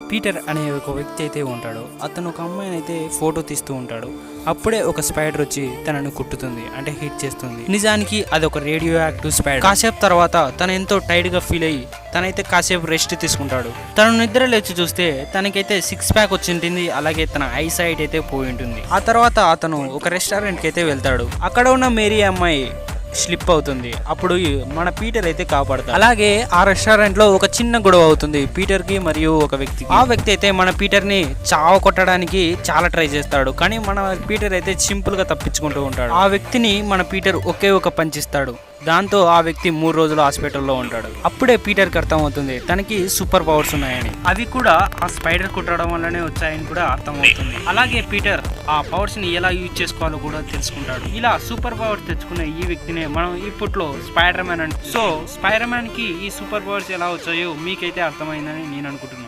Peter అనే ఒక వ్యక్తి అయితే ఉంటాడు. అతను ఒక అమ్మాయిని అయితే ఫోటో తీస్తూ ఉంటాడు. అప్పుడే ఒక స్పైడర్ వచ్చి తనను కుట్టుతుంది, అంటే హిట్ చేస్తుంది. నిజానికి అది ఒక రేడియో యాక్టివ్ స్పైడర్. కాసేపు తర్వాత తను ఎంతో టైట్ గా ఫీల్ అయ్యి తనైతే కాసేపు రెస్ట్ తీసుకుంటాడు. తను నిద్ర లేచి చూస్తే తనకైతే 6 ప్యాక్ వచ్చింటుంది. అలాగే తన ఐ సైట్ అయితే పోయి ఉంటుంది. ఆ తర్వాత అతను ఒక రెస్టారెంట్ కి అయితే వెళ్తాడు. అక్కడ ఉన్న మేరీ అమ్మాయి స్లిప్ అవుతుంది. అప్పుడు మన పీటర్ అయితే కాపాడతాడు. అలాగే ఆ రెస్టారెంట్ లో ఒక చిన్న గొడవ అవుతుంది పీటర్ కి మరియు ఒక వ్యక్తికి. ఆ వ్యక్తి అయితే మన పీటర్ ని చావ కొట్టడానికి చాలా ట్రై చేస్తాడు. కానీ మన పీటర్ అయితే సింపుల్ గా తప్పించుకుంటూ ఉంటాడు. ఆ వ్యక్తిని మన పీటర్ ఒకే ఒక పంచిస్తాడు. దాంతో ఆ వ్యక్తి 3 రోజులు హాస్పిటల్లో ఉంటాడు. అప్పుడే పీటర్ కి అర్థం అవుతుంది తనకి సూపర్ పవర్స్ ఉన్నాయని. అవి కూడా ఆ స్పైడర్ కుట్టడం వల్లనే వచ్చాయని కూడా అర్థం అవుతుంది. అలాగే పీటర్ ఆ పవర్స్ ని ఎలా యూజ్ చేసుకోవాలో కూడా తెలుసుకుంటాడు. ఇలా సూపర్ పవర్స్ తెచ్చుకున్న ఈ వ్యక్తినే మనం ఇప్పట్లో స్పైడర్ మ్యాన్ అంటే. సో స్పైడర్ మ్యాన్ కి ఈ సూపర్ పవర్స్ ఎలా వచ్చాయో మీకైతే అర్థమైందని నేను అనుకుంటున్నాను.